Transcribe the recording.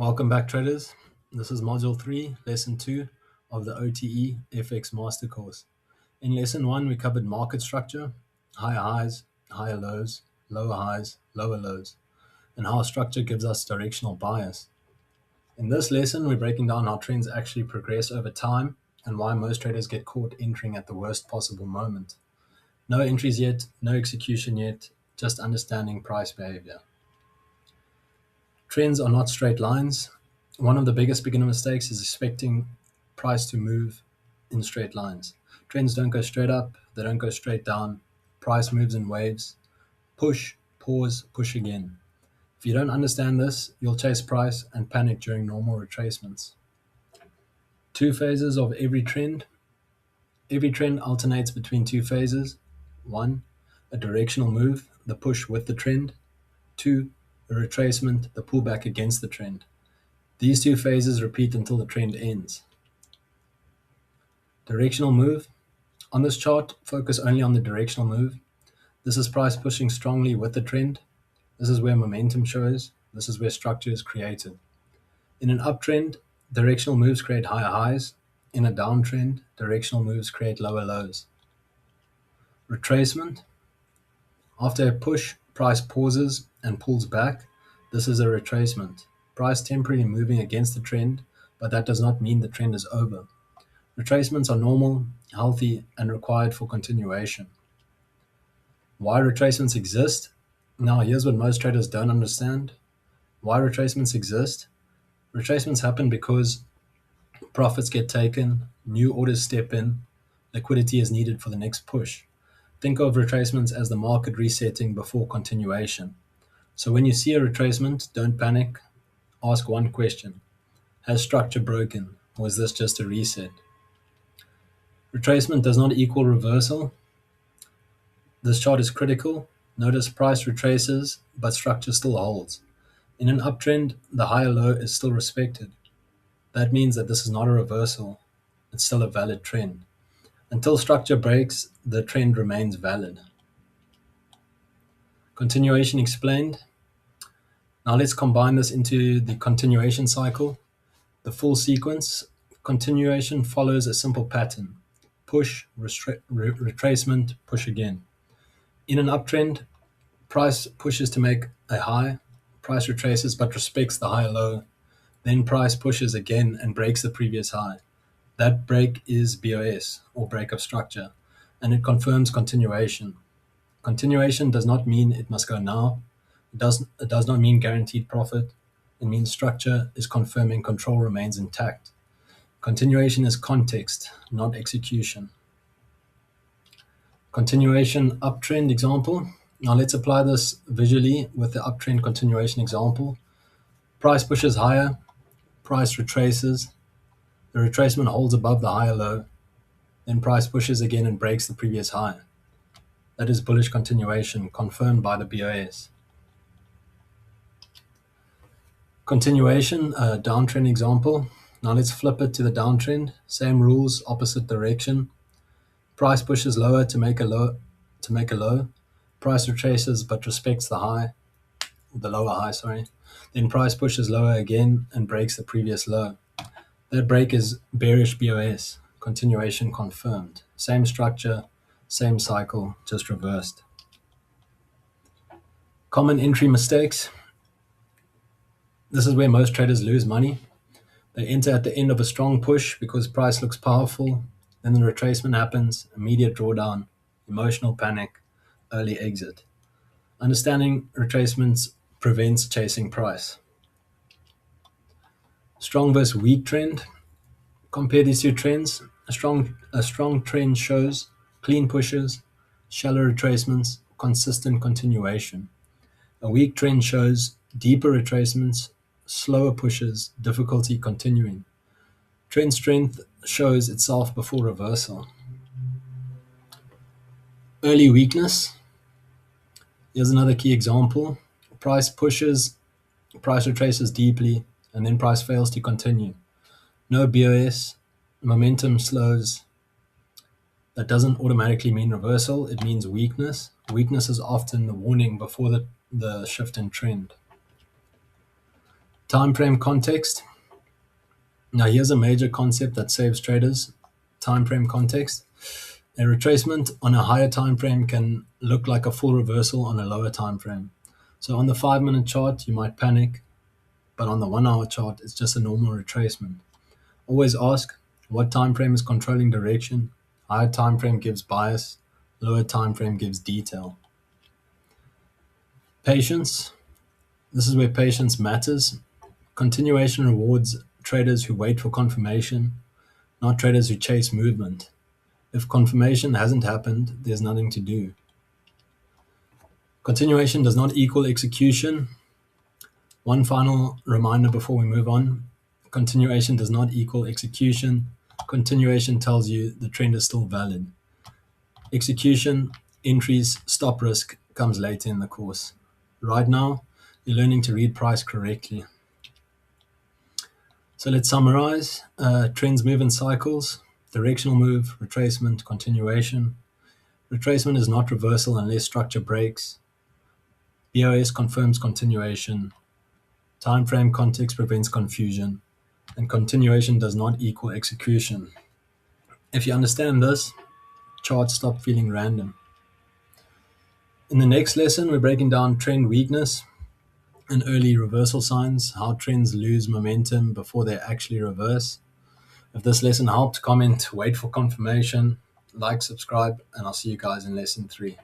Welcome back, traders. This is Module 3, Lesson 2 of the OTE FX Master Course. In Lesson 1, we covered market structure, higher highs, higher lows, lower highs, lower lows, and how structure gives us directional bias. In this lesson, we're breaking down how trends actually progress over time and why most traders get caught entering at the worst possible moment. No entries yet, no execution yet, just understanding price behavior. Trends are not straight lines. One of the biggest beginner mistakes is expecting price to move in straight lines. Trends don't go straight up, they don't go straight down. Price moves in waves. Push, pause, push again. If you don't understand this, you'll chase price and panic during normal retracements. Two phases of every trend. Every trend alternates between two phases. 1. A directional move, the push with the trend. 2. A retracement, the pullback against the trend. These two phases repeat until the trend ends. Directional move. On this chart, focus only on the directional move. This is price pushing strongly with the trend. This is where momentum shows. This is where structure is created. In an uptrend, directional moves create higher highs. In a downtrend, directional moves create lower lows. Retracement. After a push, price pauses and pulls back. This is a retracement. Price temporarily moving against the trend, but that does not mean the trend is over. Retracements are normal, healthy, and required for continuation. Why retracements exist? Now, here's what most traders don't understand. Why retracements exist? Retracements happen because profits get taken, new orders step in, liquidity is needed for the next push. Think of retracements as the market resetting before continuation. So when you see a retracement, don't panic. Ask one question. Has structure broken, or is this just a reset? Retracement does not equal reversal. This chart is critical. Notice price retraces, but structure still holds. In an uptrend, the higher low is still respected. That means that this is not a reversal. It's still a valid trend. Until structure breaks, the trend remains valid. Continuation explained. Now let's combine this into the continuation cycle. The full sequence. Continuation follows a simple pattern. Push, retracement, push again. In an uptrend, price pushes to make a high, price retraces but respects the higher low, then price pushes again and breaks the previous high. That break is BOS, or break of structure, and it confirms continuation. Continuation does not mean it must go now. It does not mean guaranteed profit. It means structure is confirming control remains intact. Continuation is context, not execution. Continuation uptrend example. Now let's apply this visually with the uptrend continuation example. Price pushes higher, price retraces, the retracement holds above the higher low, then price pushes again and breaks the previous high. That is bullish continuation, confirmed by the BOS. Continuation, a downtrend example. Now let's flip it to the downtrend. Same rules, opposite direction. Price pushes lower to make a low. Price retraces but respects the lower high. Then price pushes lower again and breaks the previous low. That break is bearish BOS. Continuation confirmed. Same structure, same cycle, just reversed. Common entry mistakes. This is where most traders lose money. They enter at the end of a strong push because price looks powerful. Then the retracement happens, immediate drawdown, emotional panic, early exit. Understanding retracements prevents chasing price. Strong versus weak trend. Compare these two trends. A strong trend shows clean pushes, shallow retracements, consistent continuation. A weak trend shows deeper retracements, slower pushes, difficulty continuing. Trend strength shows itself before reversal. Early weakness. Here's another key example. Price pushes, price retraces deeply, and then price fails to continue. No BOS, momentum slows. That doesn't automatically mean reversal, it means weakness. Weakness is often the warning before the shift in trend. Timeframe context. Now here's a major concept that saves traders. Timeframe context. A retracement on a higher time frame can look like a full reversal on a lower time frame. So on the 5-minute chart, you might panic, but on the 1-hour chart, it's just a normal retracement. Always ask what time frame is controlling direction. Higher time frame gives bias, lower time frame gives detail. Patience. This is where patience matters. Continuation rewards traders who wait for confirmation, not traders who chase movement. If confirmation hasn't happened, there's nothing to do. Continuation does not equal execution. One final reminder before we move on. Continuation does not equal execution. Continuation tells you the trend is still valid. Execution, entries, stop risk comes later in the course. Right now, you're learning to read price correctly. So let's summarize. Trends move in cycles. Directional move, retracement, continuation. Retracement is not reversal unless structure breaks. BOS confirms continuation. Time frame context prevents confusion. And continuation does not equal execution. If you understand this, charts stop feeling random. In the next lesson, we're breaking down trend weakness and early reversal signs, how trends lose momentum before they actually reverse. If this lesson helped, comment, wait for confirmation, like, subscribe, and I'll see you guys in lesson 3.